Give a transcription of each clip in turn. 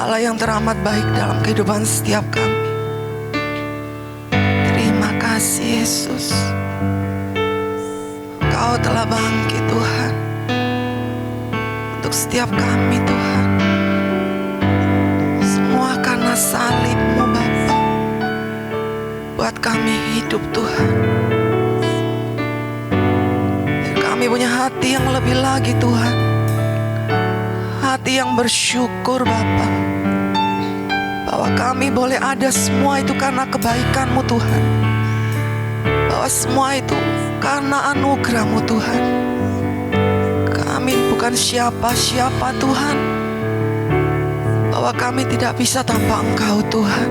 Allah yang teramat baik dalam kehidupan setiap kami. Terima kasih Yesus, Kau telah bangkit Tuhan untuk setiap kami Tuhan. Semua karena salib-Mu Bapa, buat kami hidup Tuhan. Dan kami punya hati yang lebih lagi Tuhan, hati yang bersyukur Bapa, bahwa kami boleh ada semua itu karena kebaikan-Mu Tuhan, bahwa semua itu karena anugerah-Mu Tuhan. Kami bukan siapa-siapa Tuhan, bahwa kami tidak bisa tanpa Engkau Tuhan.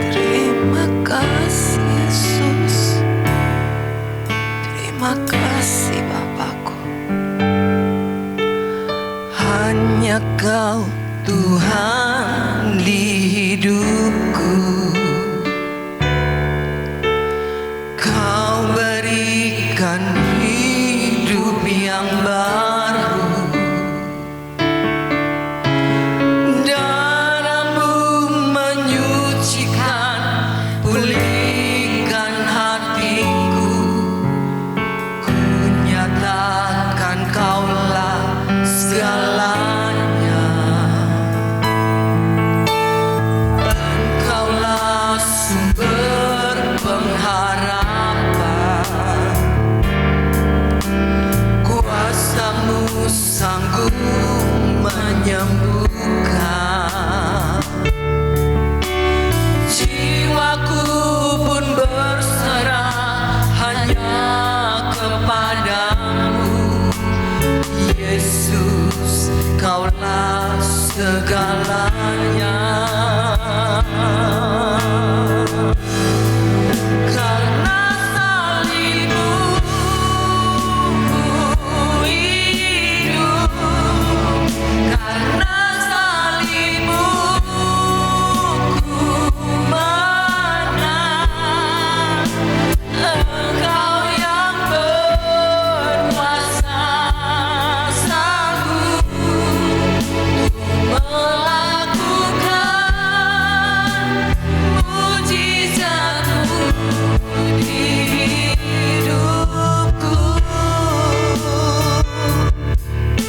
Terima kasih Yesus, terima kasih Bapakku. Hanya Kau Tuhan di hidupku, Kau berikan hidup yang baru. Darah-Mu menyucikan, pulihkan hatiku. Ku nyatakan Kaulah segalanya, Engkaulah sumber pengharapan. Kuasa-Mu sanggup menyembuhkan. Jiwaku pun berserah hanya kepadamu, Yesus, Kaulah segalanya. Karena salib-Mu ku hidup, karena salib-Mu ku menang. Engkau yang berkuasa sanggup melakukan mujizat-Mu di hidupku.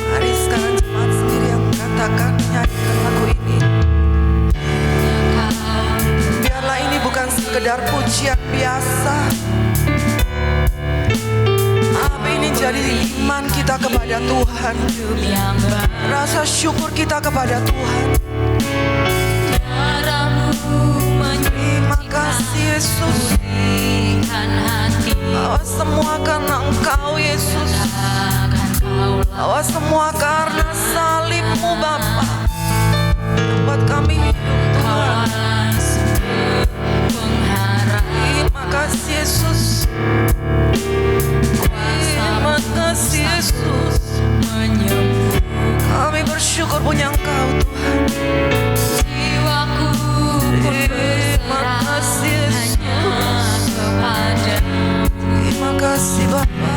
Mari sekarang jemaat sendiri yang katakan, nyanyikan lagu ini. Biarlah ini bukan sekedar pujian biasa, tapi ini jadi iman kita kepada Tuhan, rasa syukur kita kepada Tuhan. Terima kasih Yesus, bahwa semua karena Engkau Yesus, bahwa semua karena salib-Mu Bapa, buat kami hidup Tuhan. Terima kasih Yesus, terima kasih Yesus. Kami bersyukur punya Engkau Tuhan. Terima kasih Yesus, terima kasih Bapa.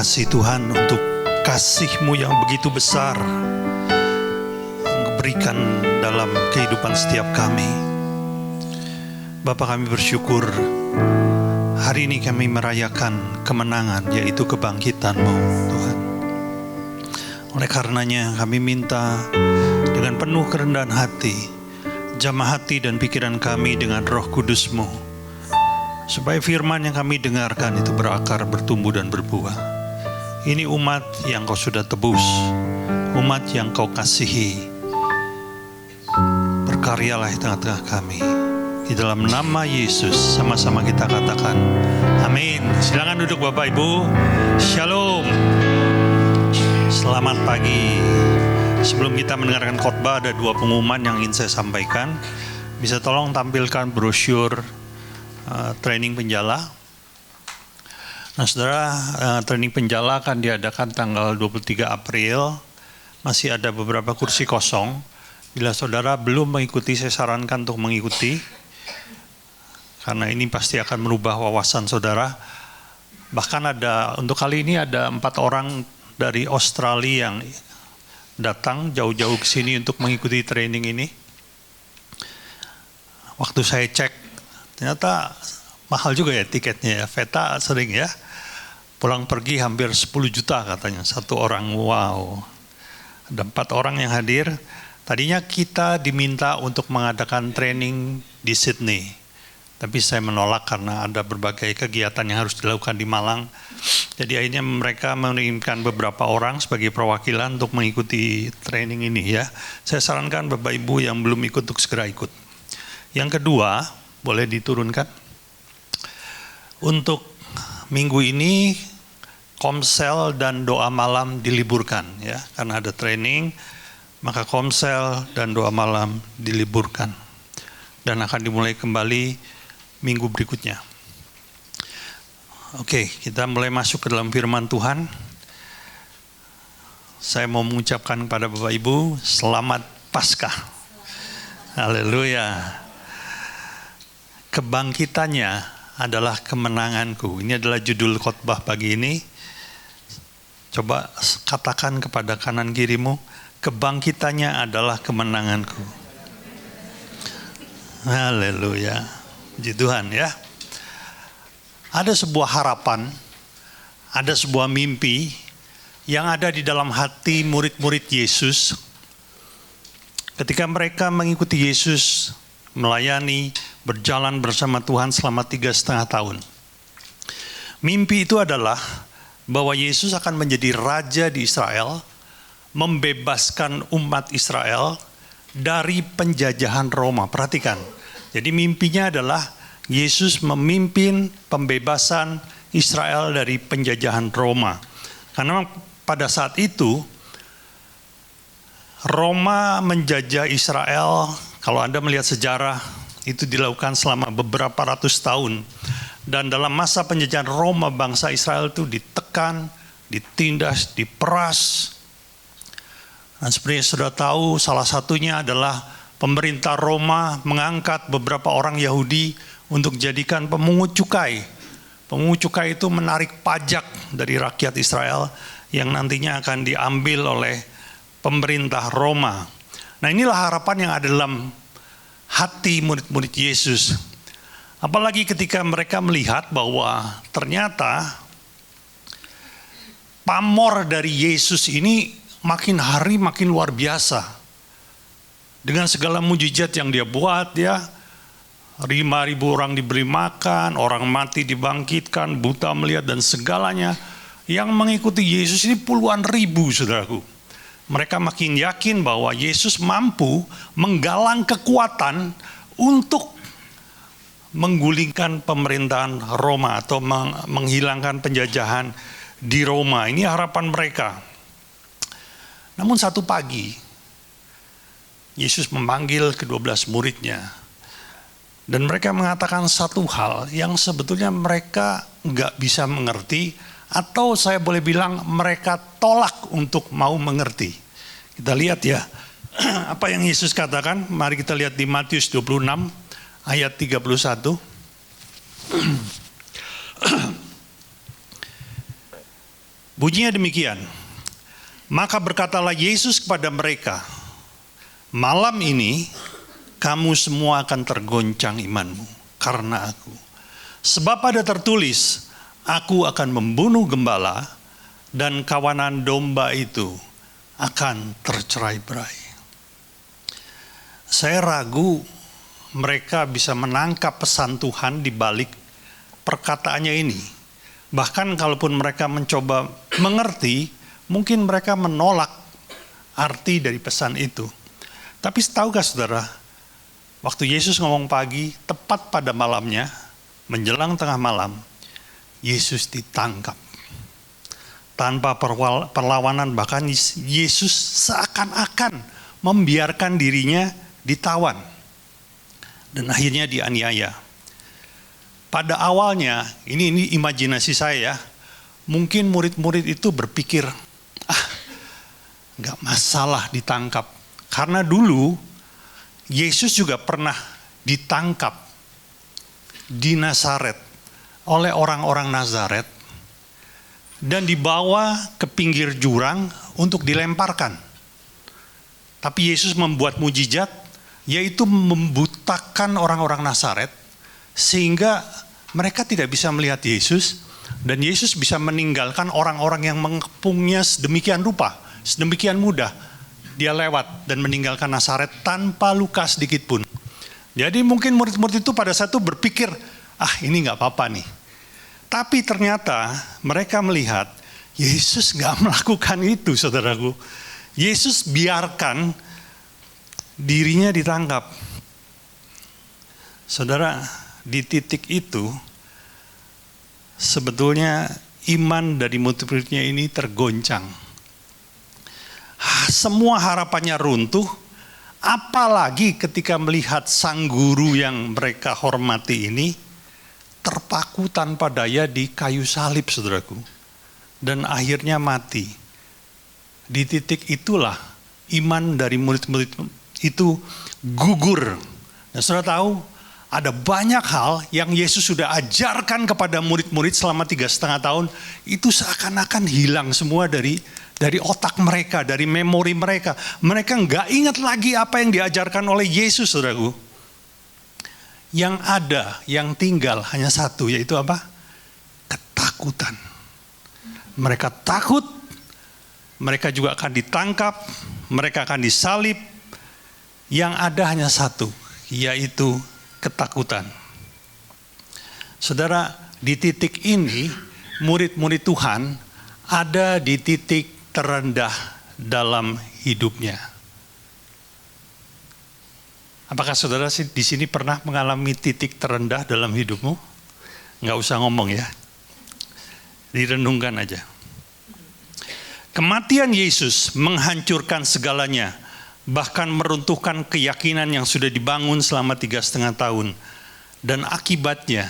kasih Tuhan untuk kasih-Mu yang begitu besar yang berikan dalam kehidupan setiap kami. Bapa, kami bersyukur hari ini kami merayakan kemenangan, yaitu kebangkitan-Mu, Tuhan. Oleh karenanya kami minta dengan penuh kerendahan hati, jamah hati dan pikiran kami dengan Roh Kudus-Mu, supaya firman yang kami dengarkan itu berakar, bertumbuh dan berbuah. Ini umat yang Kau sudah tebus, umat yang Kau kasihi. Berkaryalah di tengah-tengah kami. Di dalam nama Yesus sama-sama kita katakan amin. Silakan duduk Bapak Ibu. Shalom. Selamat pagi. Sebelum kita mendengarkan khotbah, ada dua pengumuman yang ingin saya sampaikan. Bisa tolong tampilkan brosur training penjala. Nah saudara, training penjala akan diadakan tanggal 23 April. Masih ada beberapa kursi kosong. Bila saudara belum mengikuti, saya sarankan untuk mengikuti, karena ini pasti akan merubah wawasan saudara. Bahkan untuk kali ini ada 4 orang dari Australia yang datang jauh-jauh ke sini untuk mengikuti training ini. Waktu saya cek, ternyata mahal juga ya tiketnya ya. Veta sering ya, pulang pergi hampir 10 juta katanya satu orang. Wow, ada 4 orang yang hadir. Tadinya kita diminta untuk mengadakan training di Sydney, tapi saya menolak karena ada berbagai kegiatan yang harus dilakukan di Malang. Jadi akhirnya mereka mengirimkan beberapa orang sebagai perwakilan untuk mengikuti training ini ya. Saya sarankan Bapak Ibu yang belum ikut untuk segera ikut. Yang kedua, boleh diturunkan. Untuk minggu ini komsel dan doa malam diliburkan ya, karena ada training, maka komsel dan doa malam diliburkan dan akan dimulai kembali minggu berikutnya. Oke, kita mulai masuk ke dalam firman Tuhan. Saya mau mengucapkan kepada Bapak Ibu, selamat Paskah. Haleluya. Kebangkitannya adalah kemenanganku. Ini adalah judul khotbah pagi ini. Coba katakan kepada kanan kirimu, kebangkitannya adalah kemenanganku. Haleluya. Puji Tuhan ya. Ada sebuah harapan, ada sebuah mimpi yang ada di dalam hati murid-murid Yesus ketika mereka mengikuti Yesus, melayani, berjalan bersama Tuhan selama 3,5 tahun. Mimpi itu adalah bahwa Yesus akan menjadi raja di Israel, membebaskan umat Israel dari penjajahan Roma. Perhatikan, jadi mimpinya adalah Yesus memimpin pembebasan Israel dari penjajahan Roma. Karena pada saat itu Roma menjajah Israel. Kalau Anda melihat sejarah, itu dilakukan selama beberapa ratus tahun. Dan dalam masa penjajahan Roma, bangsa Israel itu ditekan, ditindas, diperas. Dan seperti yang sudah tahu, salah satunya adalah pemerintah Roma mengangkat beberapa orang Yahudi untuk jadikan pemungut cukai. Pemungut cukai itu menarik pajak dari rakyat Israel yang nantinya akan diambil oleh pemerintah Roma. Nah inilah harapan yang ada dalam hati murid-murid Yesus. Apalagi ketika mereka melihat bahwa ternyata pamor dari Yesus ini makin hari makin luar biasa. Dengan segala mujizat yang dia buat ya. 5.000 orang diberi makan, orang mati dibangkitkan, buta melihat dan segalanya. Yang mengikuti Yesus ini puluhan ribu, saudaraku. Mereka makin yakin bahwa Yesus mampu menggalang kekuatan untuk menggulingkan pemerintahan Roma atau menghilangkan penjajahan di Roma. Ini harapan mereka. Namun satu pagi, Yesus memanggil ke-12 muridnya. Dan mereka mengatakan satu hal yang sebetulnya mereka nggak bisa mengerti, atau saya boleh bilang mereka tolak untuk mau mengerti. Kita lihat ya, apa yang Yesus katakan. Mari kita lihat di Matius 26 ayat 31. Bunyinya demikian. Maka berkatalah Yesus kepada mereka, malam ini kamu semua akan tergoncang imanmu karena aku. Sebab ada tertulis, aku akan membunuh gembala dan kawanan domba itu akan tercerai-berai. Saya ragu mereka bisa menangkap pesan Tuhan di balik perkataannya ini. Bahkan kalaupun mereka mencoba mengerti, mungkin mereka menolak arti dari pesan itu. Tapi tahukah saudara, waktu Yesus ngomong pagi, tepat pada malamnya, menjelang tengah malam, Yesus ditangkap. Tanpa perlawanan, bahkan Yesus seakan-akan membiarkan dirinya ditawan. Dan akhirnya dianiaya. Pada awalnya, ini imajinasi saya, mungkin murid-murid itu berpikir, gak masalah ditangkap. Karena dulu Yesus juga pernah ditangkap di Nazaret oleh orang-orang Nazaret dan dibawa ke pinggir jurang untuk dilemparkan. Tapi Yesus membuat mujizat, yaitu membutakan orang-orang Nazaret sehingga mereka tidak bisa melihat Yesus, dan Yesus bisa meninggalkan orang-orang yang mengepungnya sedemikian rupa, sedemikian mudah. Dia lewat dan meninggalkan Nazaret tanpa luka sedikit pun. Jadi mungkin murid-murid itu pada saat itu berpikir, ini gak apa-apa nih. Tapi ternyata mereka melihat Yesus gak melakukan itu, saudaraku. Yesus biarkan dirinya ditangkap. Saudara, di titik itu sebetulnya iman dari murid-muridnya ini tergoncang. Semua harapannya runtuh, apalagi ketika melihat sang guru yang mereka hormati ini terpaku tanpa daya di kayu salib, saudaraku, dan akhirnya mati. Di titik itulah iman dari murid-murid itu gugur. Dan saudara tahu, ada banyak hal yang Yesus sudah ajarkan kepada murid-murid selama 3,5 tahun, itu seakan-akan hilang semua dari otak mereka, dari memori mereka. Mereka nggak ingat lagi apa yang diajarkan oleh Yesus, saudaraku. Yang ada, yang tinggal hanya satu, yaitu apa? Ketakutan. Mereka takut, mereka juga akan ditangkap, mereka akan disalib. Yang ada hanya satu, yaitu ketakutan. Saudara, di titik ini, murid-murid Tuhan ada di titik terendah dalam hidupnya. Apakah saudara di sini pernah mengalami titik terendah dalam hidupmu? Nggak usah ngomong ya, direnungkan aja. Kematian Yesus menghancurkan segalanya, bahkan meruntuhkan keyakinan yang sudah dibangun selama 3,5 tahun. Dan akibatnya,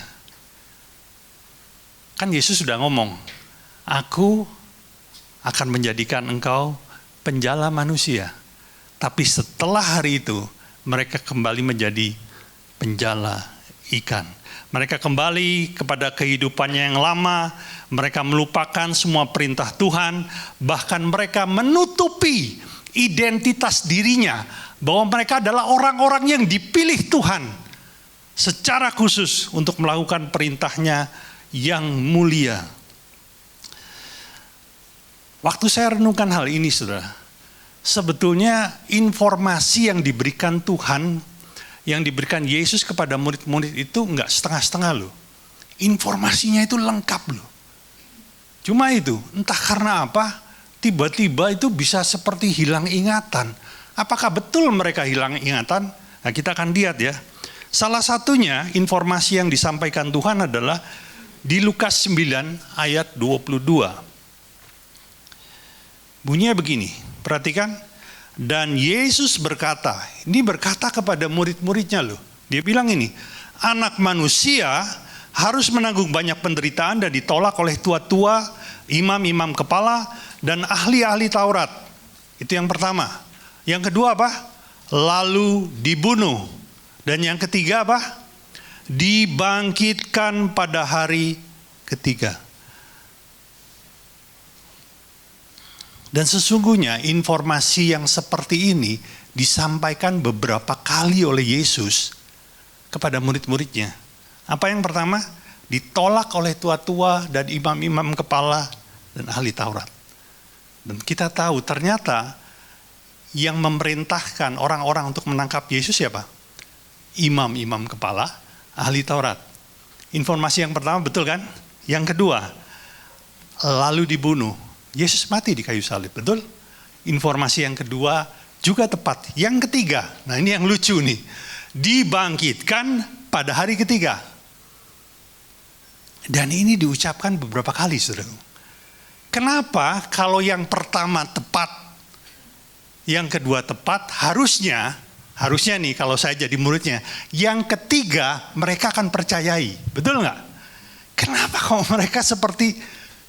kan Yesus sudah ngomong, aku akan menjadikan engkau penjala manusia. Tapi setelah hari itu, mereka kembali menjadi penjala ikan. Mereka kembali kepada kehidupannya yang lama, mereka melupakan semua perintah Tuhan, bahkan mereka menutupi identitas dirinya, bahwa mereka adalah orang-orang yang dipilih Tuhan secara khusus untuk melakukan perintahnya yang mulia. Waktu saya renungkan hal ini, saudara, sebetulnya informasi yang diberikan Tuhan, yang diberikan Yesus kepada murid-murid itu enggak setengah-setengah loh. Informasinya itu lengkap loh. Cuma itu, entah karena apa, tiba-tiba itu bisa seperti hilang ingatan. Apakah betul mereka hilang ingatan? Nah, kita akan lihat ya. Salah satunya informasi yang disampaikan Tuhan adalah di Lukas 9 ayat 22. Bunyinya begini, perhatikan. Dan Yesus berkata, ini berkata kepada murid-muridnya loh. Dia bilang ini, anak manusia harus menanggung banyak penderitaan dan ditolak oleh tua-tua, imam-imam kepala, dan ahli-ahli Taurat. Itu yang pertama. Yang kedua apa? Lalu dibunuh. Dan yang ketiga apa? Dibangkitkan pada hari ketiga. Dan sesungguhnya informasi yang seperti ini disampaikan beberapa kali oleh Yesus kepada murid-muridnya. Apa yang pertama? Ditolak oleh tua-tua dan imam-imam kepala dan ahli Taurat. Dan kita tahu ternyata yang memerintahkan orang-orang untuk menangkap Yesus siapa? Imam-imam kepala, ahli Taurat. Informasi yang pertama betul kan? Yang kedua, lalu dibunuh. Yesus mati di kayu salib, betul? Informasi yang kedua juga tepat. Yang ketiga, nah ini yang lucu nih. Dibangkitkan pada hari ketiga. Dan ini diucapkan beberapa kali, saudara. Kenapa kalau yang pertama tepat, yang kedua tepat, harusnya nih kalau saya jadi muridnya, yang ketiga mereka akan percayai. Betul nggak? Kenapa kalau mereka seperti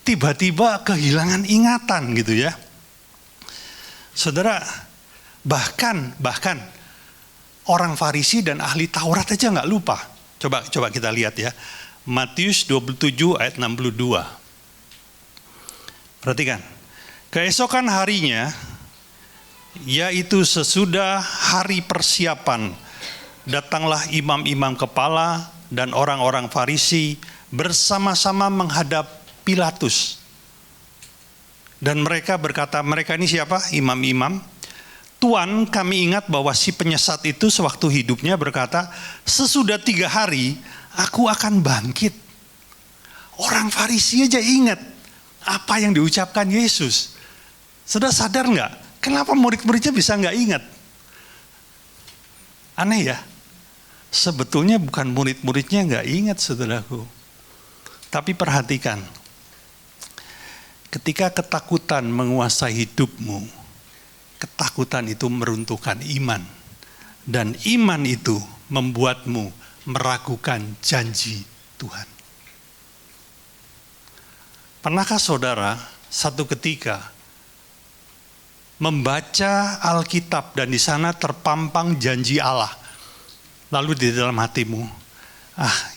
tiba-tiba kehilangan ingatan gitu ya? Saudara, bahkan orang Farisi dan ahli Taurat aja nggak lupa. Coba kita lihat ya. Matius 27 ayat 62. Perhatikan. Keesokan harinya, yaitu sesudah hari persiapan, datanglah imam-imam kepala dan orang-orang Farisi bersama-sama menghadap Pilatus. Dan mereka berkata, mereka ini siapa? Imam-imam. Tuan, kami ingat bahwa si penyesat itu sewaktu hidupnya berkata, sesudah 3 hari aku akan bangkit. Orang Farisi aja ingat apa yang diucapkan Yesus. Sudah sadar nggak? Kenapa murid-muridnya bisa nggak ingat? Aneh ya. Sebetulnya bukan murid-muridnya nggak ingat, saudaraku. Tapi perhatikan, ketika ketakutan menguasai hidupmu, ketakutan itu meruntuhkan iman. Dan iman itu membuatmu meragukan janji Tuhan. Pernahkah saudara satu ketika membaca Alkitab dan di sana terpampang janji Allah, lalu di dalam hatimu,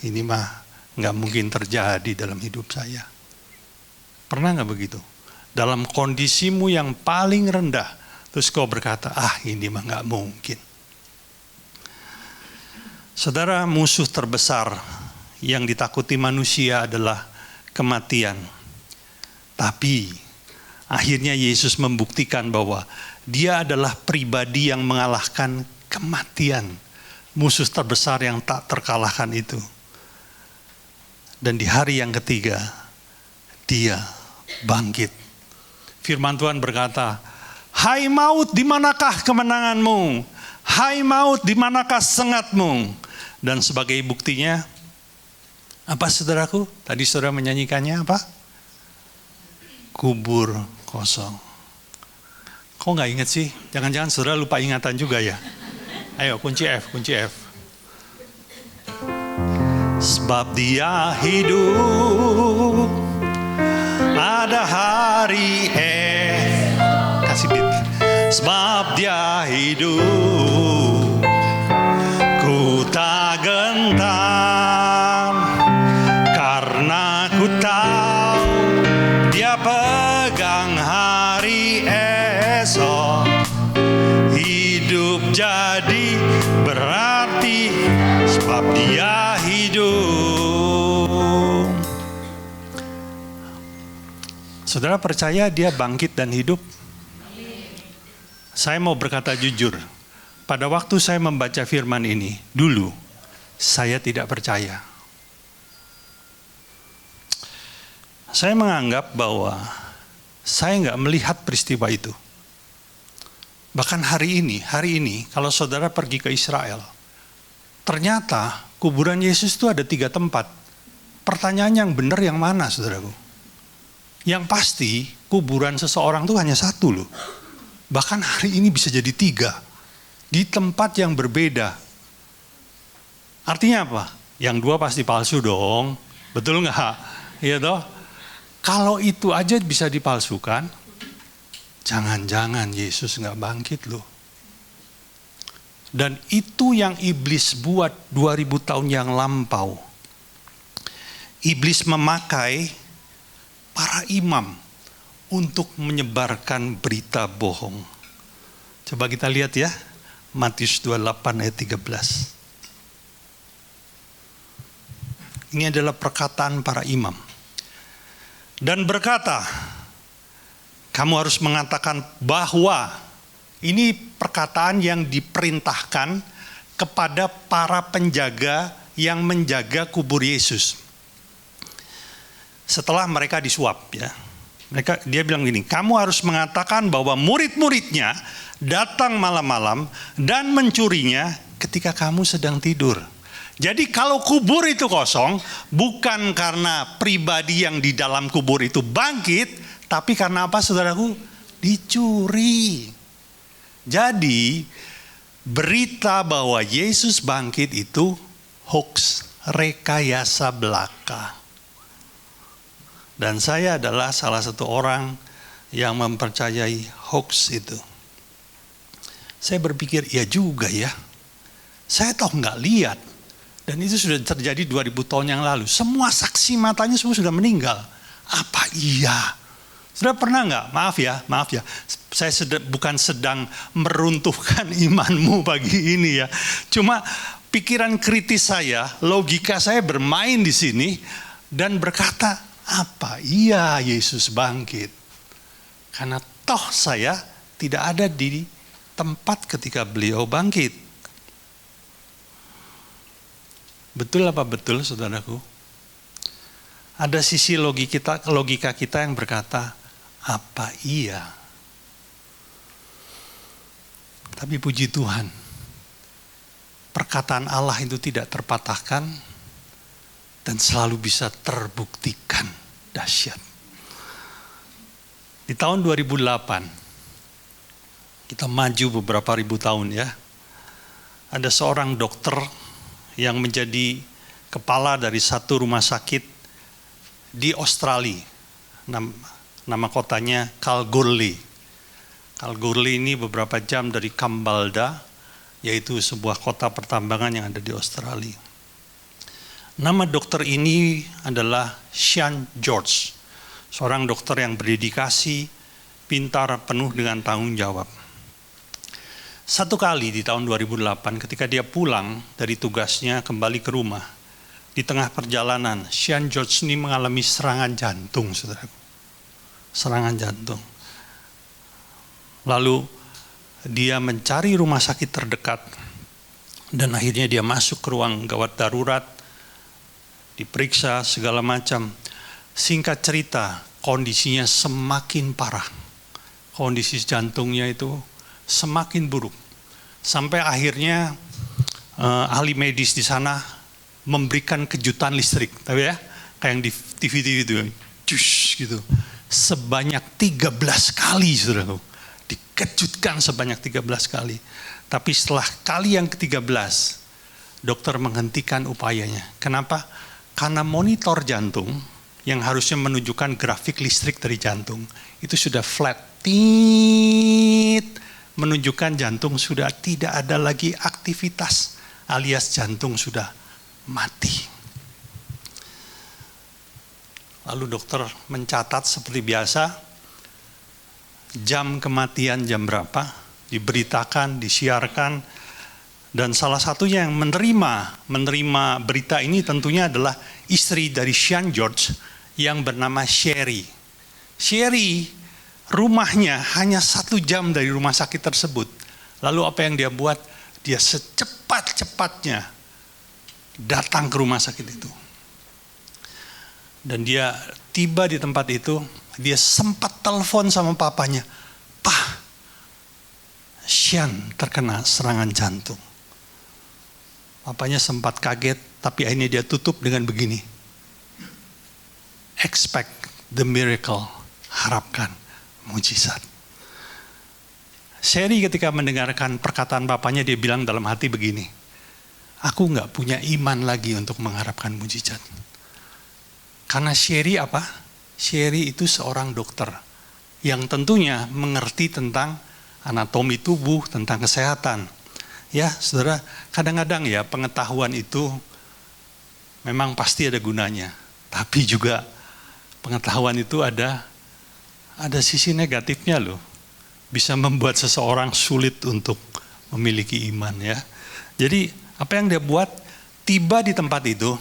ini mah nggak mungkin terjadi dalam hidup saya. Pernah nggak begitu? Dalam kondisimu yang paling rendah, terus kau berkata, ini mah nggak mungkin. Saudara, musuh terbesar yang ditakuti manusia adalah kematian. Tapi akhirnya Yesus membuktikan bahwa Dia adalah pribadi yang mengalahkan kematian. Musuh terbesar yang tak terkalahkan itu. Dan di hari yang ketiga, Dia bangkit. Firman Tuhan berkata, hai maut, di manakah kemenanganmu? Hai maut, di manakah sengatmu? Dan sebagai buktinya, apa saudaraku? Tadi saudara menyanyikannya apa? Kubur kosong. Kok nggak ingat sih? Jangan-jangan saudara lupa ingatan juga ya? Ayo, kunci F. Sebab Dia hidup, ada hari kasih beat. Sebab Dia hidup, ku tak gentar, karena ku tahu Dia pegang hari esok. Hidup jadi berarti sebab Dia hidup. Saudara percaya Dia bangkit dan hidup? Saya mau berkata jujur, pada waktu saya membaca firman ini, dulu saya tidak percaya. Saya menganggap bahwa saya nggak melihat peristiwa itu. Bahkan hari ini, kalau saudara pergi ke Israel, ternyata kuburan Yesus itu ada 3 tempat. Pertanyaan yang benar yang mana, saudaraku? Yang pasti, kuburan seseorang itu hanya 1 loh. Bahkan hari ini bisa jadi 3. Di tempat yang berbeda. Artinya apa? Yang 2 pasti palsu dong. Betul nggak? Iya toh? Kalau itu aja bisa dipalsukan, jangan-jangan Yesus nggak bangkit loh. Dan itu yang iblis buat 2000 tahun yang lampau. Iblis memakai para imam untuk menyebarkan berita bohong. Coba kita lihat ya, Matius 28 ayat 13. Ini adalah perkataan para imam. Dan berkata, kamu harus mengatakan bahwa, ini perkataan yang diperintahkan kepada para penjaga yang menjaga kubur Yesus. Setelah mereka disuap ya. Dia bilang gini, kamu harus mengatakan bahwa murid-muridnya datang malam-malam dan mencurinya ketika kamu sedang tidur. Jadi kalau kubur itu kosong, bukan karena pribadi yang di dalam kubur itu bangkit, tapi karena apa saudaraku? Dicuri. Jadi berita bahwa Yesus bangkit itu hoax, rekayasa belaka. Dan saya adalah salah satu orang yang mempercayai hoax itu. Saya berpikir, ya juga ya. Saya tahu nggak lihat. Dan itu sudah terjadi 2000 tahun yang lalu. Semua saksi matanya semua sudah meninggal. Apa iya? Sudah pernah nggak? Maaf ya. Saya bukan sedang meruntuhkan imanmu pagi ini ya. Cuma pikiran kritis saya, logika saya bermain di sini dan berkata, apa iya Yesus bangkit? Karena toh saya tidak ada di tempat ketika beliau bangkit. Betul apa betul saudaraku? Ada sisi logika kita yang berkata, apa iya? Tapi puji Tuhan, perkataan Allah itu tidak terpatahkan dan selalu bisa terbuktikan dahsyat. Di tahun 2008, kita maju beberapa ribu tahun ya, ada seorang dokter yang menjadi kepala dari satu rumah sakit di Australia. Nama kotanya Kalgoorlie. Kalgoorlie ini beberapa jam dari Kambalda, yaitu sebuah kota pertambangan yang ada di Australia. Nama dokter ini adalah Sean George, seorang dokter yang berdedikasi, pintar, penuh dengan tanggung jawab. Satu kali di tahun 2008 ketika dia pulang dari tugasnya kembali ke rumah, di tengah perjalanan Sean George ini mengalami serangan jantung, saudaraku. Serangan jantung. Lalu dia mencari rumah sakit terdekat dan akhirnya dia masuk ke ruang gawat darurat, diperiksa segala macam. Singkat cerita, kondisinya semakin parah. Kondisi jantungnya itu semakin buruk. Sampai akhirnya ahli medis di sana memberikan kejutan listrik. Tapi ya, kayak yang di TV-TV itu, cus gitu. Sebanyak 13 kali, saudaraku. Dikejutkan sebanyak 13 kali. Tapi setelah kali yang ke-13, dokter menghentikan upayanya. Kenapa? Karena monitor jantung yang harusnya menunjukkan grafik listrik dari jantung, itu sudah flat. Menunjukkan jantung sudah tidak ada lagi aktivitas, alias jantung sudah mati. Lalu dokter mencatat seperti biasa, jam kematian jam berapa, diberitakan, disiarkan, dan salah satunya yang menerima berita ini tentunya adalah istri dari Sean George yang bernama Sherry. Sherry rumahnya hanya 1 jam dari rumah sakit tersebut. Lalu apa yang dia buat? Dia secepat-cepatnya datang ke rumah sakit itu. Dan dia tiba di tempat itu, dia sempat telepon sama papanya. Pak, Sean terkena serangan jantung. Papanya sempat kaget, tapi akhirnya dia tutup dengan begini. Expect the miracle, harapkan mujizat. Sherry ketika mendengarkan perkataan bapaknya, dia bilang dalam hati begini, aku gak punya iman lagi untuk mengharapkan mujizat. Karena Sherry apa? Sherry itu seorang dokter yang tentunya mengerti tentang anatomi tubuh, tentang kesehatan. Ya saudara, kadang-kadang ya pengetahuan itu memang pasti ada gunanya. Tapi juga pengetahuan itu ada ada sisi negatifnya loh. Bisa membuat seseorang sulit untuk memiliki iman ya. Jadi apa yang dia buat, tiba di tempat itu,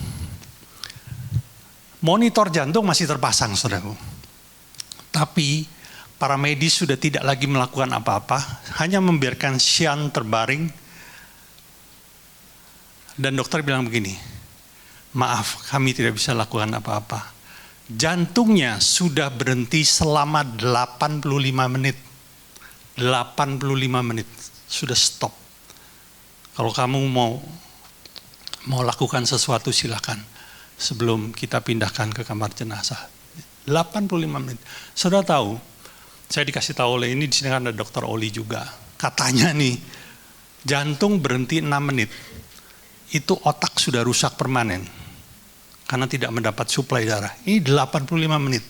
monitor jantung masih terpasang, saudaraku. Tapi para medis sudah tidak lagi melakukan apa-apa, hanya membiarkan Sean terbaring. Dan dokter bilang begini, maaf kami tidak bisa lakukan apa-apa. Jantungnya sudah berhenti selama 85 menit. 85 menit, sudah stop. Kalau kamu mau lakukan sesuatu silakan. Sebelum kita pindahkan ke kamar jenazah. 85 menit. Saudara tahu, saya dikasih tahu oleh ini, di sini kan ada dokter Oli juga. Katanya nih, jantung berhenti 6 menit. Itu otak sudah rusak permanen. Karena tidak mendapat suplai darah. Ini 85 menit.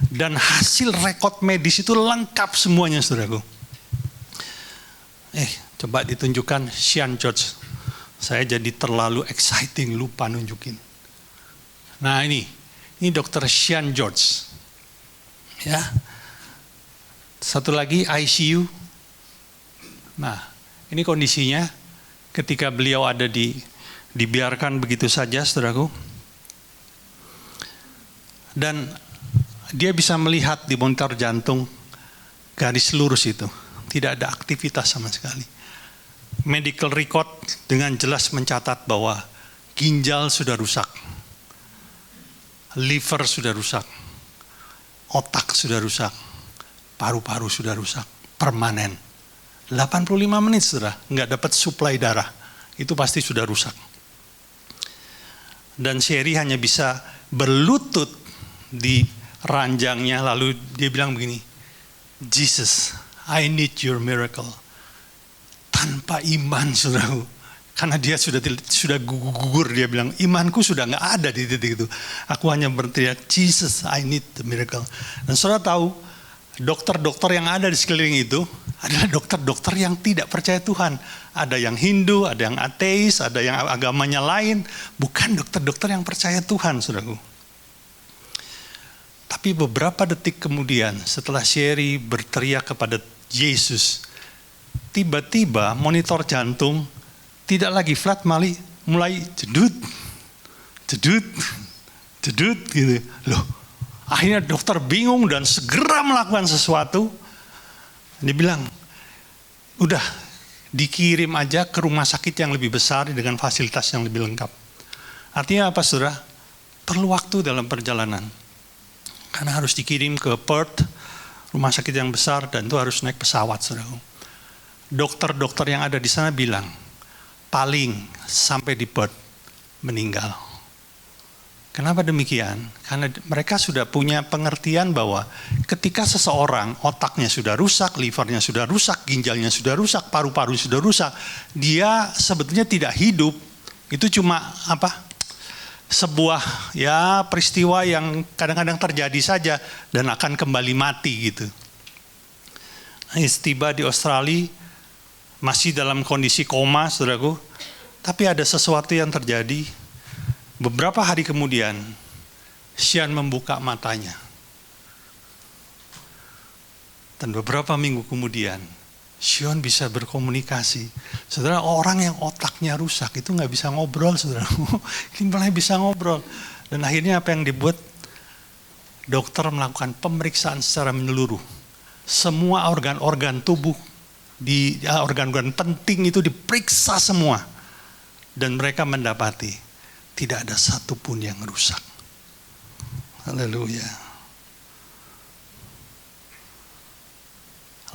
Dan hasil rekod medis itu lengkap semuanya, saudaraku. Coba ditunjukkan Sean George. Saya jadi terlalu exciting, lupa nunjukin. Nah ini dokter Sean George. Ya. Satu lagi ICU. Nah, ini kondisinya ketika beliau ada dibiarkan begitu saja, saudaraku. Dan dia bisa melihat di monitor jantung garis lurus itu. Tidak ada aktivitas sama sekali. Medical record dengan jelas mencatat bahwa ginjal sudah rusak. Liver sudah rusak, otak sudah rusak, paru-paru sudah rusak, permanen. 85 menit sudah, nggak dapat suplai darah, itu pasti sudah rusak. Dan Sherry hanya bisa berlutut di ranjangnya, lalu dia bilang begini, Jesus, I need your miracle. Tanpa iman, saudaraku. Karena dia sudah gugur, dia bilang, imanku sudah nggak ada di titik itu. Aku hanya berteriak, Jesus, I need the miracle. Dan saudara tahu, dokter-dokter yang ada di sekeliling itu adalah dokter-dokter yang tidak percaya Tuhan. Ada yang Hindu, ada yang ateis, ada yang agamanya lain. Bukan dokter-dokter yang percaya Tuhan, saudaraku. Tapi beberapa detik kemudian, setelah Sherry berteriak kepada Yesus, tiba-tiba monitor jantung tidak lagi flat, mulai jedut gitu. Loh, akhirnya dokter bingung dan segera melakukan sesuatu. Dia bilang, udah dikirim aja ke rumah sakit yang lebih besar dengan fasilitas yang lebih lengkap. Artinya apa, saudara? Perlu waktu dalam perjalanan. Karena harus dikirim ke Perth, rumah sakit yang besar, dan itu harus naik pesawat, saudara. Dokter-dokter yang ada di sana bilang, paling sampai di Perth meninggal. Kenapa demikian? Karena mereka sudah punya pengertian bahwa ketika seseorang otaknya sudah rusak, livernya sudah rusak, ginjalnya sudah rusak, paru-paru sudah rusak, dia sebetulnya tidak hidup. Itu cuma sebuah peristiwa yang kadang-kadang terjadi saja dan akan kembali mati gitu. Tiba di Australia masih dalam kondisi koma, saudaraku. Tapi ada sesuatu yang terjadi. Beberapa hari kemudian, Sean membuka matanya. Dan beberapa minggu kemudian, Sean bisa berkomunikasi. Saudara, orang yang otaknya rusak itu nggak bisa ngobrol, saudara. Ini malah bisa ngobrol. Dan akhirnya apa yang dibuat? Dokter melakukan pemeriksaan secara menyeluruh. Semua organ-organ tubuh, organ-organ penting itu diperiksa semua. Dan mereka mendapati tidak ada satupun yang rusak. Haleluya.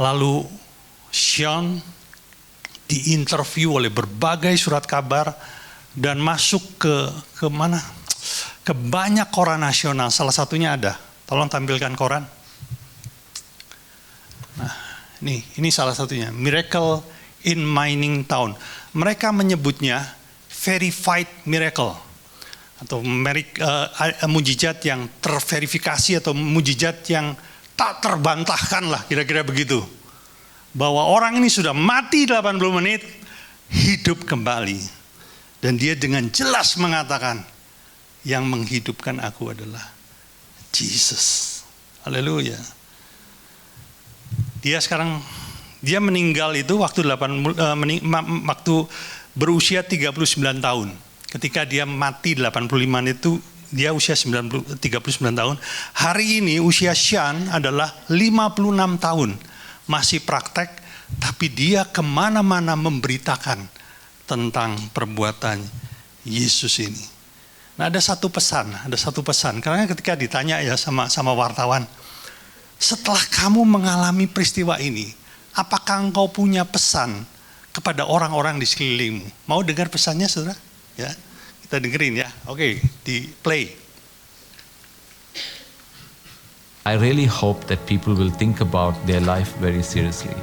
Lalu Sean diinterview oleh berbagai surat kabar dan masuk ke mana? Ke banyak koran nasional. Salah satunya ada. Tolong tampilkan koran. Nah, ini salah satunya. Miracle in Mining Town. Mereka menyebutnya verified miracle atau mujizat yang terverifikasi atau mujizat yang tak terbantahkan lah, kira-kira begitu. Bahwa orang ini sudah mati 80 menit, hidup kembali. Dan dia dengan jelas mengatakan, yang menghidupkan aku adalah Jesus. Haleluya. Dia meninggal itu waktu waktu berusia 39 tahun. Ketika dia mati 85 itu dia usia 39 tahun. Hari ini usia Sean adalah 56 tahun. Masih praktek, tapi dia kemana-mana memberitakan tentang perbuatan Yesus ini. Nah, ada satu pesan. Karena ketika ditanya ya sama wartawan, setelah kamu mengalami peristiwa ini, apakah engkau punya pesan kepada orang-orang di sekelilingmu? Mau dengar pesannya, saudara? Ya, kita dengerin ya. Oke, di play. I really hope that people will think about their life very seriously.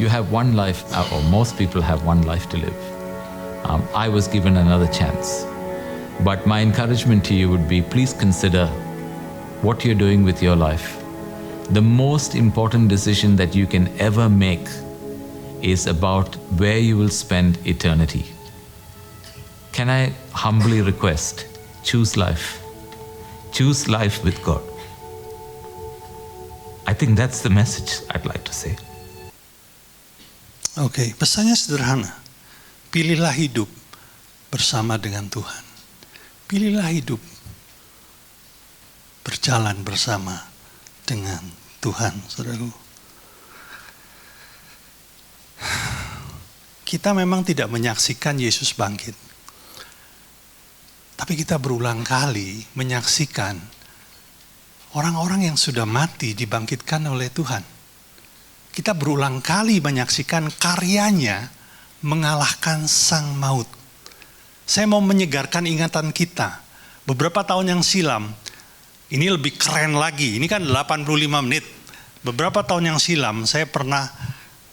You have one life, or most people have one life to live. I was given another chance. But my encouragement to you would be, please consider what you're doing with your life. The most important decision that you can ever make is about where you will spend eternity. Can I humbly request, choose life. Choose life with God. I think that's the message I'd like to say. Oke, pesannya sederhana. Pilihlah hidup bersama dengan Tuhan. Pilihlah hidup berjalan bersama dengan Tuhan, saudaraku. Kita memang tidak menyaksikan Yesus bangkit. Tapi kita berulang kali menyaksikan orang-orang yang sudah mati dibangkitkan oleh Tuhan. Kita berulang kali menyaksikan karyanya mengalahkan sang maut. Saya mau menyegarkan ingatan kita. Beberapa tahun yang silam, ini lebih keren lagi. Ini kan 85 menit. Beberapa tahun yang silam, saya pernah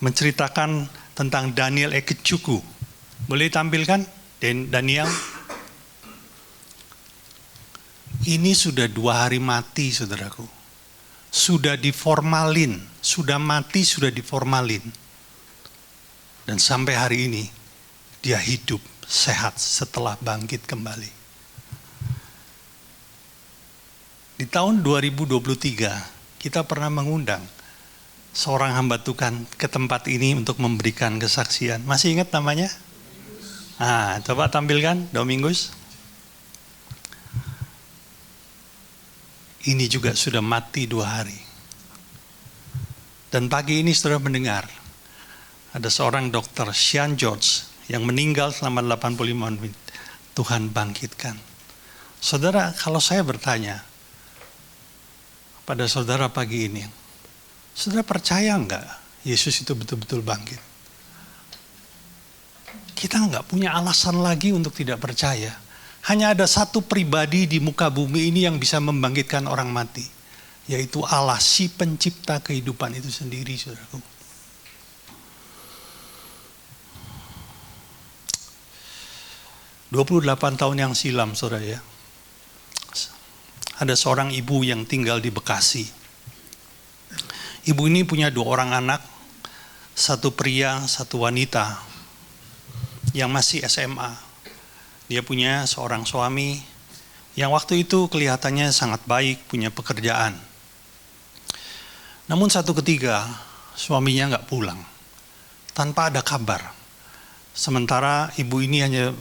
menceritakan tentang Daniel Ekechukwu. Boleh tampilkan, Daniel? Ini sudah 2 hari mati, saudaraku. Sudah diformalin. Sudah mati, sudah diformalin. Dan sampai hari ini, dia hidup sehat setelah bangkit kembali. Di tahun 2023, kita pernah mengundang seorang hamba Tuhan ke tempat ini untuk memberikan kesaksian. Masih ingat namanya? Coba tampilkan, Domingus. Ini juga sudah mati 2 hari. Dan pagi ini saudara mendengar, ada seorang dokter, Sean George, yang meninggal selama 85 menit. Tuhan bangkitkan. Saudara, kalau saya bertanya pada saudara pagi ini, saudara percaya enggak Yesus itu betul-betul bangkit? Kita enggak punya alasan lagi untuk tidak percaya. Hanya ada satu pribadi di muka bumi ini yang bisa membangkitkan orang mati, yaitu Allah, si pencipta kehidupan itu sendiri, saudaraku. 28 tahun yang silam, saudara ya, ada seorang ibu yang tinggal di Bekasi. Ibu ini punya 2 orang anak, 1 pria, 1 wanita yang masih SMA. Dia punya seorang suami yang waktu itu kelihatannya sangat baik, punya pekerjaan. Namun satu ketika suaminya nggak pulang, tanpa ada kabar. Sementara ibu ini hanya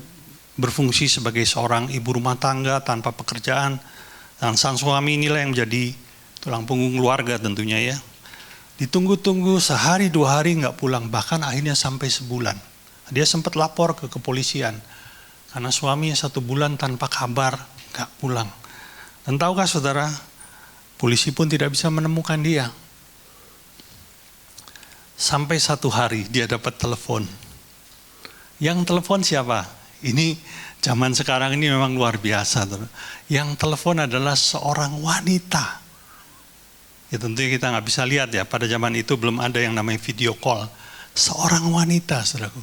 berfungsi sebagai seorang ibu rumah tangga tanpa pekerjaan, dan sang suami inilah yang menjadi tulang punggung keluarga tentunya ya. Ditunggu-tunggu sehari 2 hari nggak pulang, bahkan akhirnya sampai sebulan. Dia sempat lapor ke kepolisian karena suaminya 1 bulan tanpa kabar nggak pulang. Dan tahukah saudara, polisi pun tidak bisa menemukan dia. Sampai 1 hari dia dapat telepon. Yang telepon siapa? Ini zaman sekarang ini memang luar biasa. Yang telepon adalah seorang wanita. Ya tentunya kita nggak bisa lihat ya, pada zaman itu belum ada yang namanya video call. Seorang wanita, saudaraku.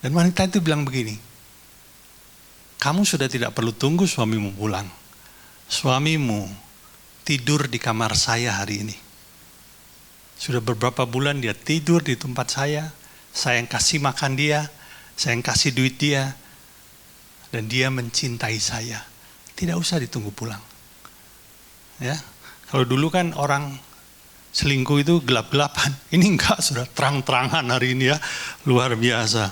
Dan wanita itu bilang begini, kamu sudah tidak perlu tunggu suamimu pulang. Suamimu tidur di kamar saya hari ini. Sudah beberapa bulan dia tidur di tempat saya yang kasih makan dia, saya yang kasih duit dia, dan dia mencintai saya. Tidak usah ditunggu pulang. Ya, kalau dulu kan orang Selingkuh itu gelap-gelapan. Ini enggak, sudah terang-terangan hari ini ya. Luar biasa.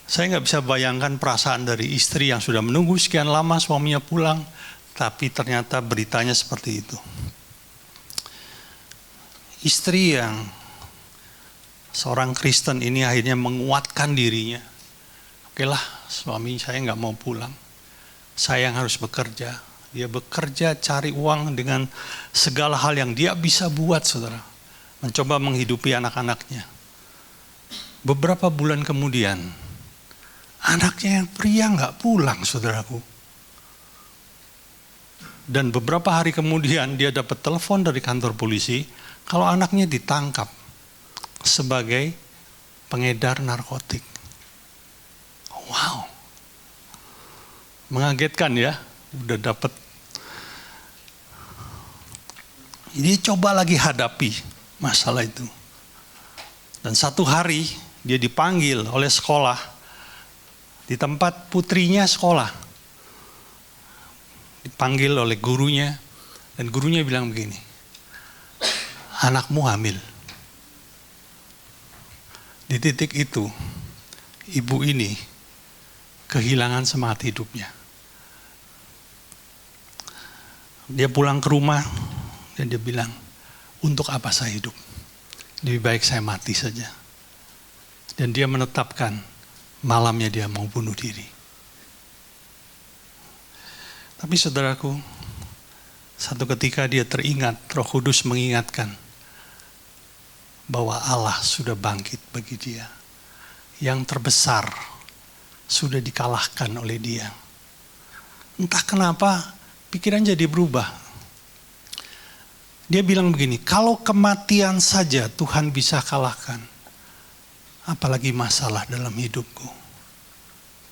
Saya nggak bisa bayangkan perasaan dari istri yang sudah menunggu sekian lama suaminya pulang, tapi ternyata beritanya seperti itu. Istri yang seorang Kristen ini akhirnya menguatkan dirinya. Oke lah, suami saya nggak mau pulang. Saya yang harus bekerja. Dia bekerja cari uang dengan segala hal yang dia bisa buat, saudara. Mencoba menghidupi anak-anaknya. Beberapa bulan kemudian, anaknya yang pria nggak pulang, saudaraku. Dan beberapa hari kemudian dia dapat telepon dari kantor polisi kalau anaknya ditangkap sebagai pengedar narkotik. Wow, mengagetkan ya. Udah dapat. Dia coba lagi hadapi masalah itu. Dan satu hari dia dipanggil oleh sekolah di tempat putrinya sekolah. Dipanggil oleh gurunya, dan gurunya bilang begini, anakmu hamil. Di titik itu, ibu ini kehilangan semangat hidupnya. Dia pulang ke rumah dan dia bilang, untuk apa saya hidup? Lebih baik saya mati saja. Dan dia menetapkan malamnya dia mau bunuh diri. Tapi saudaraku, satu ketika dia teringat, Roh Kudus mengingatkan bahwa Allah sudah bangkit bagi dia. Yang terbesar sudah dikalahkan oleh dia. Entah kenapa pikiran jadi berubah. Dia bilang begini, kalau kematian saja Tuhan bisa kalahkan, apalagi masalah dalam hidupku,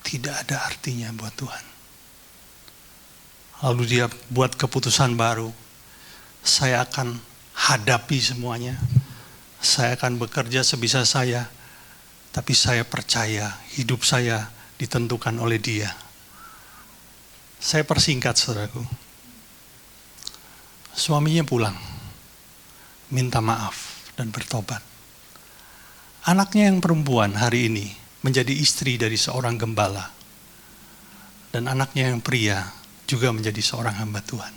tidak ada artinya buat Tuhan. Lalu dia buat keputusan baru, saya akan hadapi semuanya, saya akan bekerja sebisa saya, tapi saya percaya hidup saya ditentukan oleh Dia. Saya persingkat, saudaraku. Suaminya pulang, minta maaf dan bertobat. Anaknya yang perempuan hari ini menjadi istri dari seorang gembala. Dan anaknya yang pria juga menjadi seorang hamba Tuhan.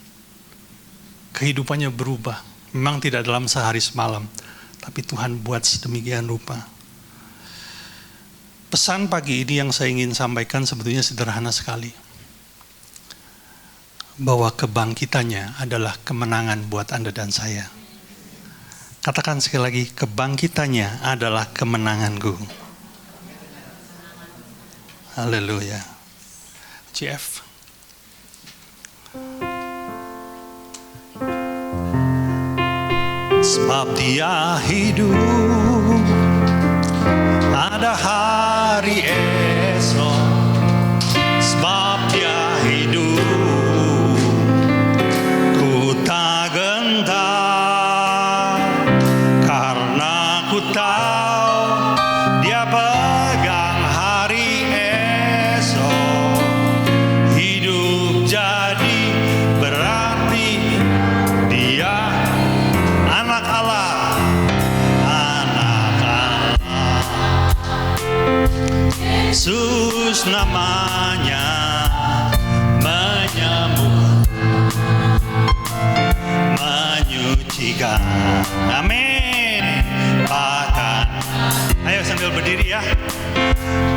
Kehidupannya berubah. Memang tidak dalam sehari semalam, tapi Tuhan buat sedemikian rupa. Pesan pagi ini yang saya ingin sampaikan sebetulnya sederhana sekali. Bahwa kebangkitannya adalah kemenangan buat Anda dan saya. Katakan sekali lagi, kebangkitannya adalah kemenanganku. Haleluya. CF. Sebab Dia hidup, ada hari esok. Sebab Dia hidup, ku tak gentar, karena ku tahu Dia pegang hari esok. Hidup jadi berarti Dia anak Allah, anak Allah. Yesus namanya, menyembuhkan, menyucikan. Amin. Bahkan, ayo sambil berdiri ya.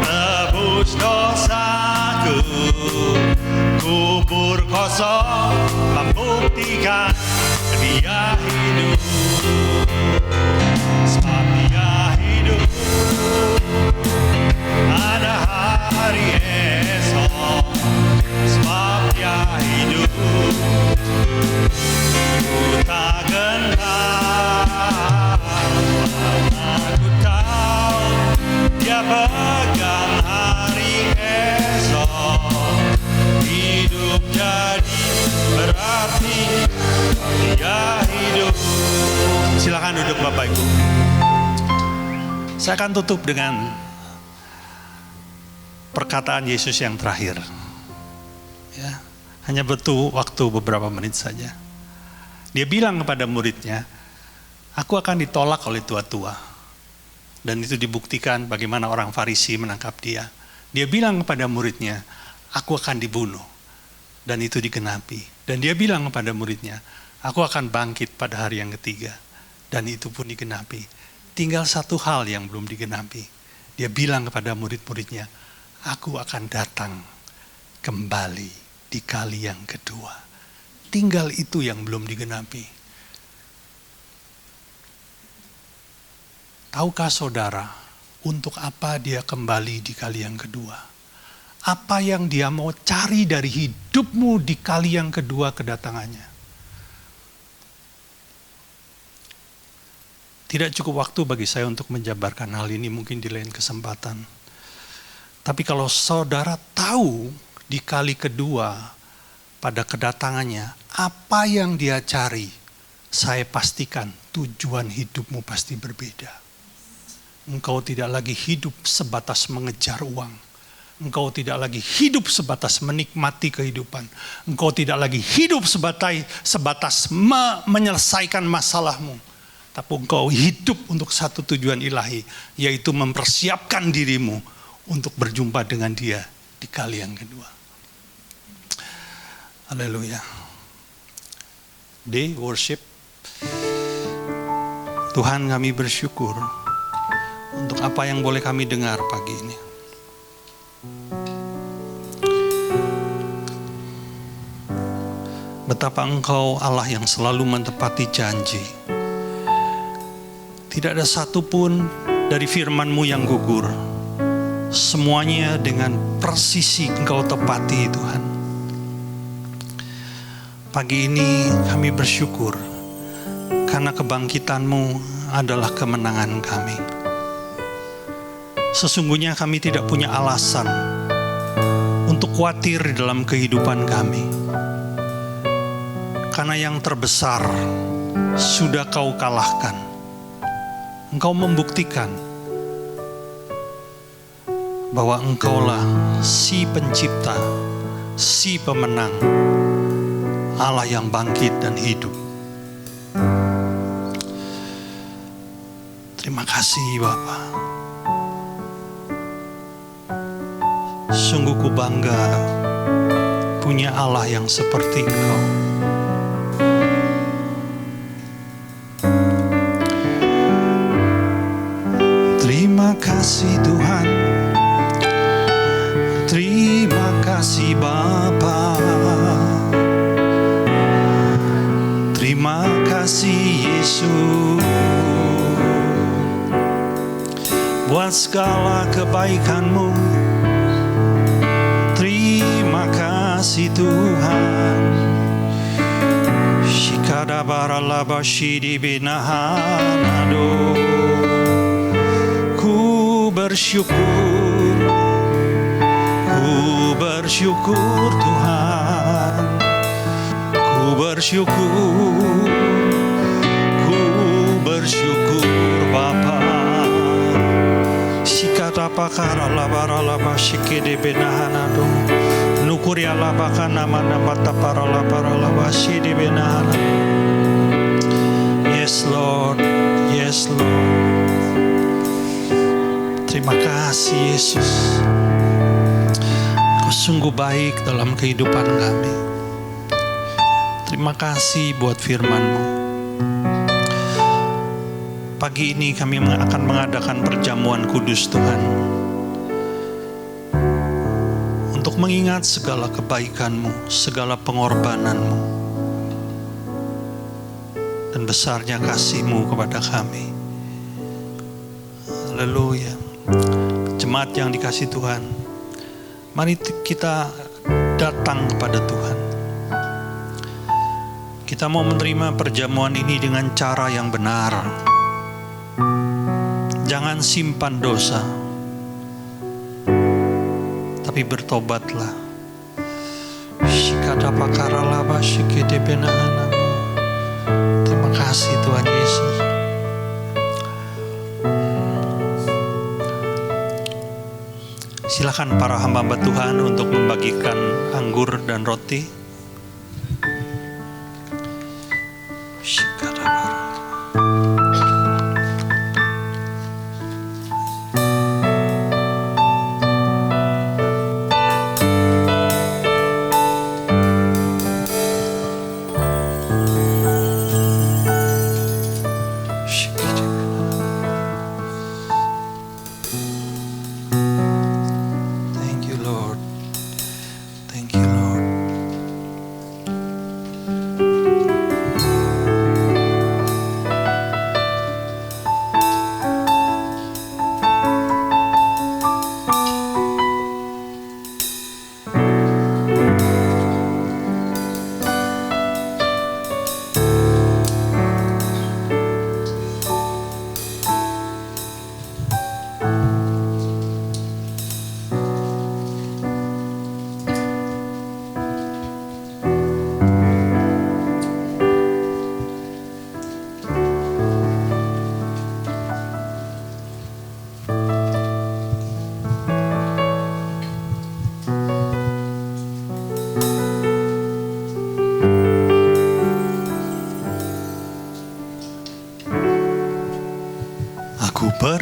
Tebus dosaku, kubur kosong, membuktikan Dia hidup. Sebab Dia hidup, ada hari esok. Sebab Dia hidup, ku tak gentar, aku tahu Dia pegang hari esok. Hidup jadi berarti Dia hidup. Silakan duduk Bapak Ibu. Saya akan tutup dengan perkataan Yesus yang terakhir. Ya, hanya butuh waktu beberapa menit saja. Dia bilang kepada muridnya, aku akan ditolak oleh tua-tua. Dan itu dibuktikan bagaimana orang Farisi menangkap dia. Dia bilang kepada muridnya, aku akan dibunuh. Dan itu digenapi. Dan dia bilang kepada muridnya, aku akan bangkit pada hari yang ketiga. Dan itu pun digenapi. Tinggal satu hal yang belum digenapi. Dia bilang kepada murid-muridnya, aku akan datang kembali di kali yang kedua. Tinggal itu yang belum digenapi. Tahukah saudara, untuk apa dia kembali di kali yang kedua? Apa yang dia mau cari dari hidupmu di kali yang kedua kedatangannya? Tidak cukup waktu bagi saya untuk menjabarkan hal ini, mungkin di lain kesempatan. Tapi kalau saudara tahu di kali kedua pada kedatangannya, apa yang dia cari, saya pastikan tujuan hidupmu pasti berbeda. Engkau tidak lagi hidup sebatas mengejar uang. Engkau tidak lagi hidup sebatas menikmati kehidupan. Engkau tidak lagi hidup sebatas menyelesaikan masalahmu. Tapi engkau hidup untuk satu tujuan ilahi, yaitu mempersiapkan dirimu untuk berjumpa dengan Dia di kali yang kedua. Haleluya. D, worship. Tuhan, kami bersyukur untuk apa yang boleh kami dengar pagi ini. Betapa Engkau Allah yang selalu menepati janji. Tidak ada satupun dari firman-Mu yang gugur. Semuanya dengan presisi Engkau tepati, Tuhan. Pagi ini kami bersyukur karena kebangkitan-Mu adalah kemenangan kami. Sesungguhnya kami tidak punya alasan untuk khawatir dalam kehidupan kami. Karena yang terbesar sudah Kau kalahkan. Engkau membuktikan bahwa Engkaulah si pencipta, si pemenang, Allah yang bangkit dan hidup. Terima kasih Bapa. Sungguh ku bangga punya Allah yang seperti Engkau. Terima kasih Tuhan. Terima kasih Bapa. Terima kasih Yesus buat segala kebaikan-Mu. Terima kasih Tuhan. Shikadabaralabashidi binahanado. Ku bersyukur Tuhan. Ku bersyukur Bapa. Sikata pakara labaralaba shikede benahanado. Nukuri alabaka namana mata paralaba shidi benahana. Yes Lord, yes Lord. Terima kasih Yesus. Kau sungguh baik dalam kehidupan kami. Terima kasih buat firman-Mu. Pagi ini kami akan mengadakan perjamuan kudus Tuhan. Untuk mengingat segala kebaikan-Mu, segala pengorbanan-Mu. Dan besarnya kasih-Mu kepada kami. Haleluya. Jemaat yang dikasihi Tuhan, mari kita datang kepada Tuhan. Kita mau menerima perjamuan ini dengan cara yang benar. Jangan simpan dosa, tapi bertobatlah. Terima kasih Tuhan Yesus. Silakan para hamba-hamba Tuhan untuk membagikan anggur dan roti.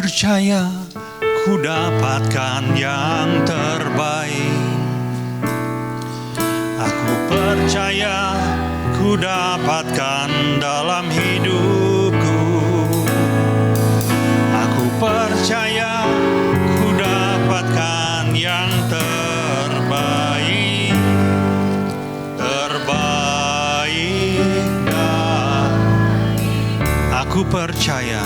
percaya ku dapatkan yang terbaik. Aku percaya ku dapatkan dalam hidupku. Aku percaya ku dapatkan yang terbaik. Terbaik dah. Aku percaya.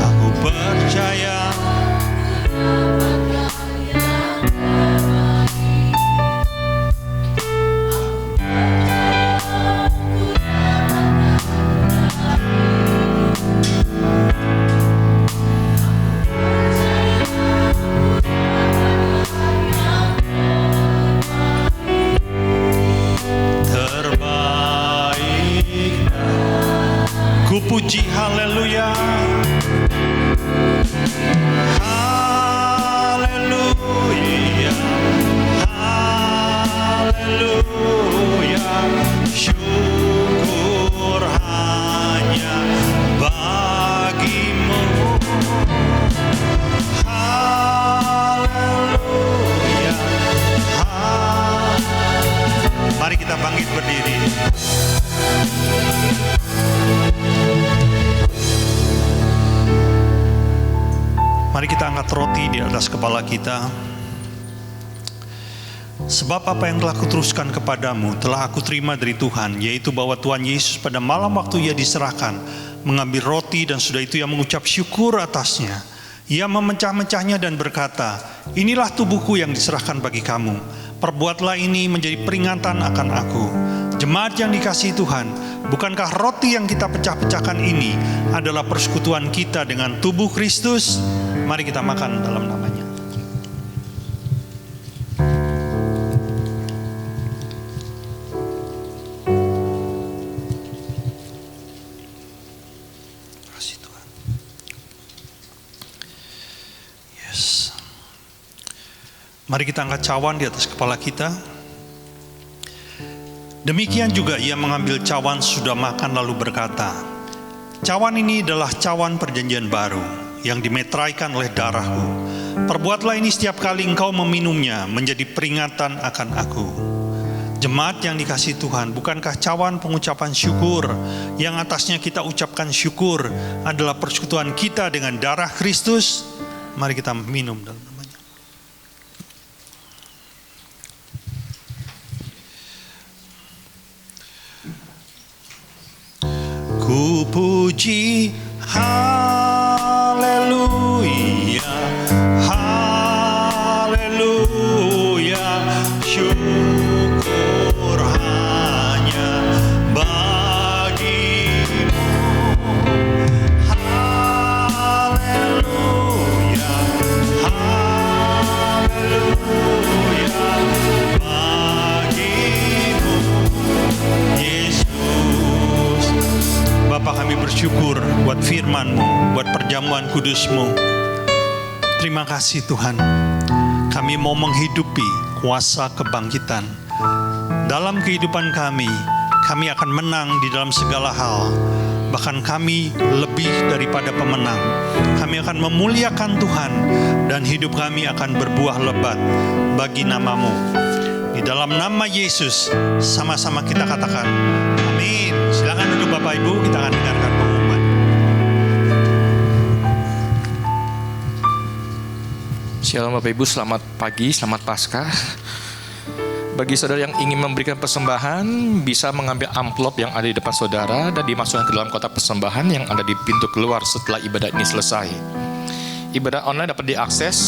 Aku percaya. Ku puji haleluya. Haleluya. Haleluya. Syukur hanya bagimu. Haleluya. Mari kita bangkit berdiri. Mari kita angkat roti di atas kepala kita. Sebab apa yang telah kuteruskan kepadamu telah aku terima dari Tuhan, yaitu bahwa Tuhan Yesus pada malam waktu ia diserahkan mengambil roti dan sudah itu ia mengucap syukur atasnya. Ia memecah-mecahnya dan berkata, inilah tubuhku yang diserahkan bagi kamu. Perbuatlah ini menjadi peringatan akan aku. Jemaat yang dikasihi Tuhan, bukankah roti yang kita pecah-pecahkan ini adalah persekutuan kita dengan tubuh Kristus? Mari kita makan dalam namanya. Terima kasih Tuhan. Yes. Mari kita angkat cawan di atas kepala kita. Demikian juga ia mengambil cawan sudah makan lalu berkata, cawan ini adalah cawan perjanjian baru yang dimeteraikan oleh darahku. Perbuatlah ini setiap kali engkau meminumnya menjadi peringatan akan aku. Jemaat yang dikasihi Tuhan, bukankah cawan pengucapan syukur yang atasnya kita ucapkan syukur adalah persekutuan kita dengan darah Kristus? Mari kita minum dalam namanya. Ku puji haleluya, haleluya, syukur hanya bagimu. Haleluya, haleluya, bagimu Yesus. Bapa, kami bersyukur buat firman-Mu, buat perjamuan kudus-Mu. Terima kasih Tuhan. Kami mau menghidupi kuasa kebangkitan. Dalam kehidupan kami akan menang di dalam segala hal. Bahkan kami lebih daripada pemenang. Kami akan memuliakan Tuhan dan hidup kami akan berbuah lebat bagi nama-Mu. Di dalam nama Yesus sama-sama kita katakan amin. Silakan duduk Bapak Ibu, kita akan dengarkan pengumuman. Shalom Bapak Ibu, selamat pagi, selamat Paskah. Bagi saudara yang ingin memberikan persembahan, bisa mengambil amplop yang ada di depan saudara dan dimasukkan ke dalam kotak persembahan yang ada di pintu keluar setelah ibadah ini selesai. Ibadah online dapat diakses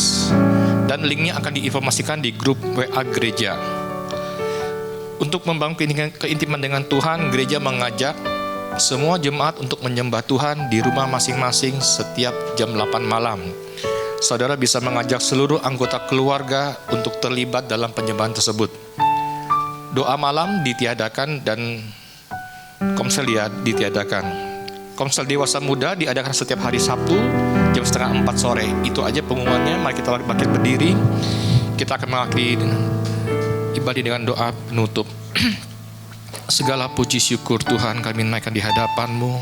dan linknya akan diinformasikan di grup WA gereja. Untuk membangun keintiman dengan Tuhan, gereja mengajak semua jemaat untuk menyembah Tuhan di rumah masing-masing setiap jam 8 malam. Saudara bisa mengajak seluruh anggota keluarga untuk terlibat dalam penyembahan tersebut. Doa malam ditiadakan dan komsel ditiadakan. Komsel dewasa muda diadakan setiap hari Sabtu jam 3:30 sore. Itu aja pengumumannya. Mari kita bangkit berdiri. Kita akan mengakhiri ibadah dengan doa penutup. Segala puji syukur Tuhan kami naikkan di hadapan-Mu.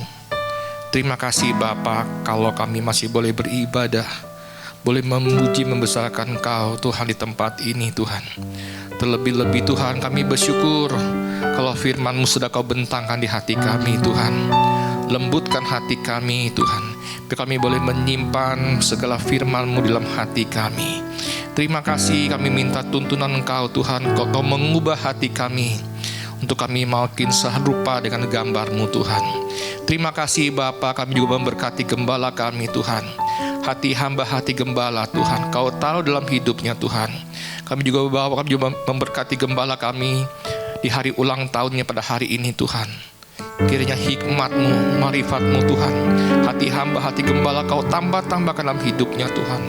Terima kasih Bapa, kalau kami masih boleh beribadah, boleh memuji membesarkan Engkau Tuhan di tempat ini Tuhan. Terlebih-lebih Tuhan, kami bersyukur kalau firman-Mu sudah Kau bentangkan di hati kami Tuhan. Lembutkan hati kami Tuhan, biar kami boleh menyimpan segala firman-Mu dalam hati kami. Terima kasih, kami minta tuntunan Engkau Tuhan, Kau mengubah hati kami untuk kami makin serupa dengan gambar-Mu Tuhan. Terima kasih Bapa, kami juga memberkati gembala kami Tuhan. Hati hamba, hati gembala Tuhan, Kau taruh dalam hidupnya Tuhan. Kami juga memberkati gembala kami di hari ulang tahunnya pada hari ini Tuhan. Kiranya hikmat-Mu, marifat-Mu Tuhan, hati hamba, hati gembala Kau tambah-tambahkan dalam hidupnya Tuhan.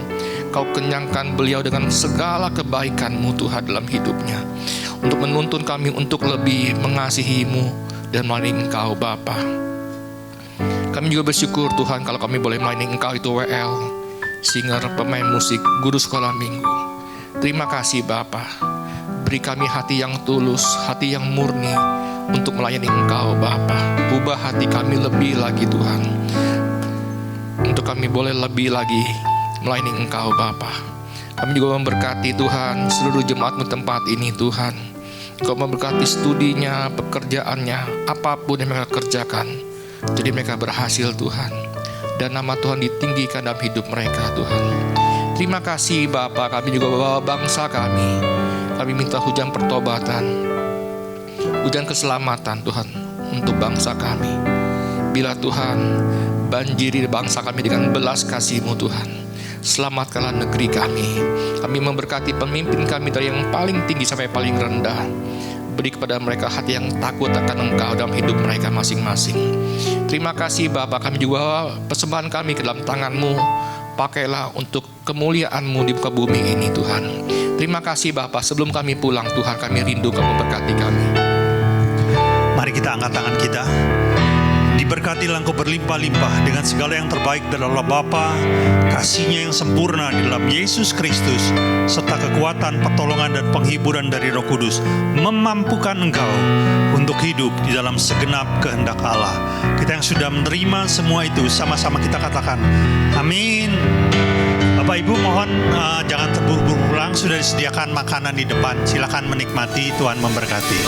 Kau kenyangkan beliau dengan segala kebaikan-Mu Tuhan dalam hidupnya, untuk menuntun kami untuk lebih mengasihi-Mu dan melayani Engkau Bapa. Kami juga bersyukur Tuhan kalau kami boleh melayani Engkau itu WL, singer, pemain musik, guru sekolah minggu. Terima kasih Bapa, beri kami hati yang tulus, hati yang murni untuk melayani Engkau Bapa. Ubah hati kami lebih lagi Tuhan, untuk kami boleh lebih lagi melayani Engkau Bapa. Kami juga memberkati Tuhan seluruh jemaat-Mu tempat ini Tuhan. Kau memberkati studinya, pekerjaannya, apapun yang mereka kerjakan, jadi mereka berhasil Tuhan, dan nama Tuhan ditinggikan dalam hidup mereka Tuhan. Terima kasih Bapa, kami juga bawa bangsa kami. Kami minta hujan pertobatan, hujan keselamatan Tuhan untuk bangsa kami. Bila Tuhan banjiri bangsa kami dengan belas kasih-Mu Tuhan, selamatkanlah negeri kami. Kami memberkati pemimpin kami dari yang paling tinggi sampai paling rendah. Beri kepada mereka hati yang takut akan Engkau dalam hidup mereka masing-masing. Terima kasih Bapa, kami juga persembahan kami ke dalam tangan-Mu. Pakailah untuk kemuliaan-Mu di muka bumi ini Tuhan. Terima kasih Bapa, sebelum kami pulang Tuhan, kami rindu Kau memberkati kami. Mari kita angkat tangan kita. Diberkatilah Engkau berlimpah-limpah dengan segala yang terbaik dari Allah Bapa, kasih-Nya yang sempurna di dalam Yesus Kristus, serta kekuatan, pertolongan dan penghiburan dari Roh Kudus memampukan engkau untuk hidup di dalam segenap kehendak Allah. Kita yang sudah menerima semua itu, sama-sama kita katakan amin. Bapak Ibu mohon jangan terburu-buru pulang, sudah disediakan makanan di depan, silakan menikmati, Tuhan memberkati.